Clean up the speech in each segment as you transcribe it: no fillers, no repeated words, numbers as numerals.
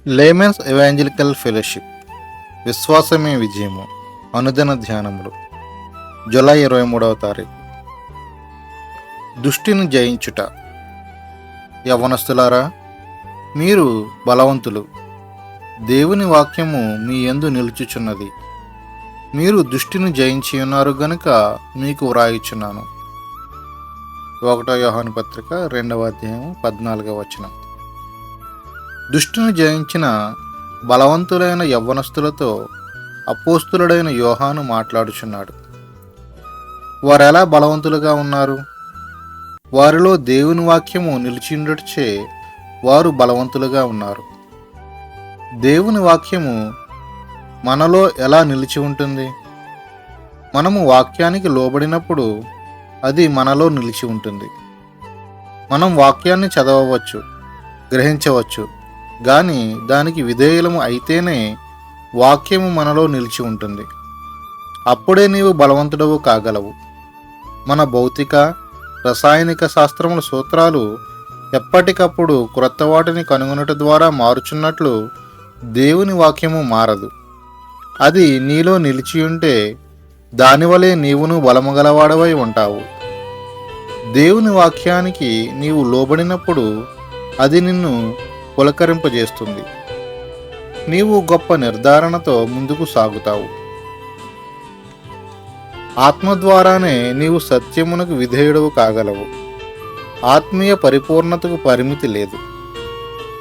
Laymen's evangelical fellowship విశ్వాసమే విజయము అనుదిన ధ్యానములు July 23వ తారీఖు. దుష్టిని జయించుట. యవ్వనస్తులారా, మీరు బలవంతులు, దేవుని వాక్యము మీ యందు నిలుచుచున్నది. మీరు దుష్టిని జయించి ఉన్నారు గనుక మీకు వ్రాయిచున్నాను. 1 యోహాను పత్రిక 2వ అధ్యాయం 14వ వచనం. దుష్టుని జయించిన బలవంతులైన యవ్వనస్తులతో అపోస్తులుడైన యోహాను మాట్లాడుచున్నాడు. వారెలా బలవంతులుగా ఉన్నారు? వారిలో దేవుని వాక్యము నిలిచిండుటచే వారు బలవంతులుగా ఉన్నారు. దేవుని వాక్యము మనలో ఎలా నిలిచి ఉంటుంది? మనము వాక్యానికి లోబడినప్పుడు అది మనలో నిలిచి ఉంటుంది. మనం వాక్యాన్ని చదవవచ్చు, గ్రహించవచ్చు, కానీ దానికి విధేయులము అయితేనే వాక్యము మనలో నిలిచి ఉంటుంది. అప్పుడే నీవు బలవంతుడవు కాగలవు. మన భౌతిక, రసాయనిక శాస్త్రముల సూత్రాలు ఎప్పటికప్పుడు క్రొత్త వాటిని కనుగొనట ద్వారా మారుచున్నట్లు దేవుని వాక్యము మారదు. అది నీలో నిలిచి ఉంటే దానివలే నీవును బలముగలవాడవై ఉంటావు. దేవుని వాక్యానికి నీవు లోబడినప్పుడు అది నిన్ను పులకరింపజేస్తుంది. నీవు గొప్ప నిర్ధారణతో ముందుకు సాగుతావు. ఆత్మ ద్వారానే నీవు సత్యమునకు విధేయుడవు కాగలవు. ఆత్మీయ పరిపూర్ణతకు పరిమితి లేదు.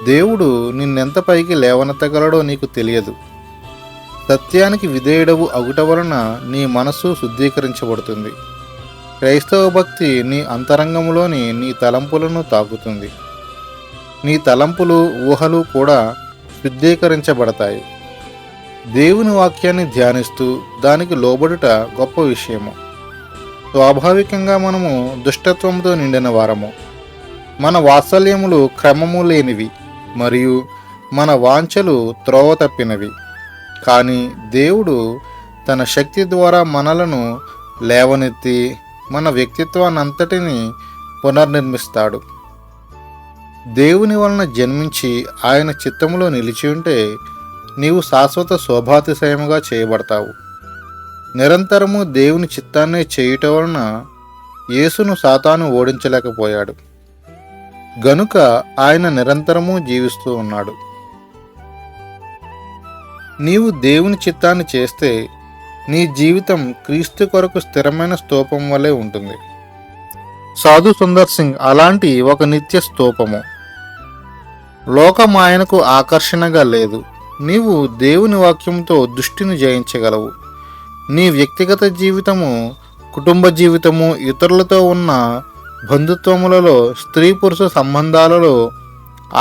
దేవుడు నిన్నెంత పైకి లేవనెత్తగలడో నీకు తెలియదు. సత్యానికి విధేయుడవు అగుట వలన నీ మనస్సు శుద్ధీకరించబడుతుంది. క్రైస్తవ భక్తి నీ అంతరంగంలోని నీ తలంపులను తాకుతుంది. నీ తలంపులు, ఊహలు కూడా శుద్ధీకరించబడతాయి. దేవుని వాక్యాన్ని ధ్యానిస్తూ దానికి లోబడుట గొప్ప విషయము. స్వాభావికంగా మనము దుష్టత్వంతో నిండిన వారము. మన వాత్సల్యములు క్రమము లేనివి మరియు మన వాంఛలు త్రోవ తప్పినవి. కానీ దేవుడు తన శక్తి ద్వారా మనలను లేవనెత్తి మన వ్యక్తిత్వాన్నంతటిని పునర్నిర్మిస్తాడు. దేవుని వలన జన్మించి ఆయన చిత్తములో నిలిచి ఉంటే నీవు శాశ్వత శోభాతిశయముగా చేయబడతావు. నిరంతరము దేవుని చిత్తాన్నే చేయుట వలన యేసును సాతాను ఓడించలేకపోయాడు గనుక ఆయన నిరంతరము జీవిస్తూ ఉన్నాడు. నీవు దేవుని చిత్తాన్ని చేస్తే నీ జీవితం క్రీస్తు కొరకు స్థిరమైన స్తూపం వలె ఉంటుంది. సాధు సుందర్ సింగ్ అలాంటి ఒక నిత్య స్తూపము. లోకం ఆయనకు ఆకర్షణగా లేదు. నీవు దేవుని వాక్యంతో దుష్టిని జయించగలవు. నీ వ్యక్తిగత జీవితము, కుటుంబ జీవితము, ఇతరులతో ఉన్న బంధుత్వములలో, స్త్రీ పురుష సంబంధాలలో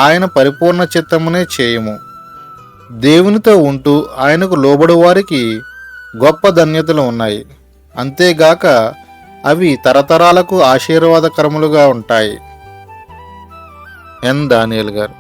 ఆయన పరిపూర్ణ చిత్తమునే చేయము. దేవునితో ఉంటూ ఆయనకు లోబడు వారికి గొప్ప ధన్యతలు ఉన్నాయి. అంతేగాక అవి తరతరాలకు ఆశీర్వాదకరములుగా ఉంటాయి. ఎన్ దానియేల్ గారు.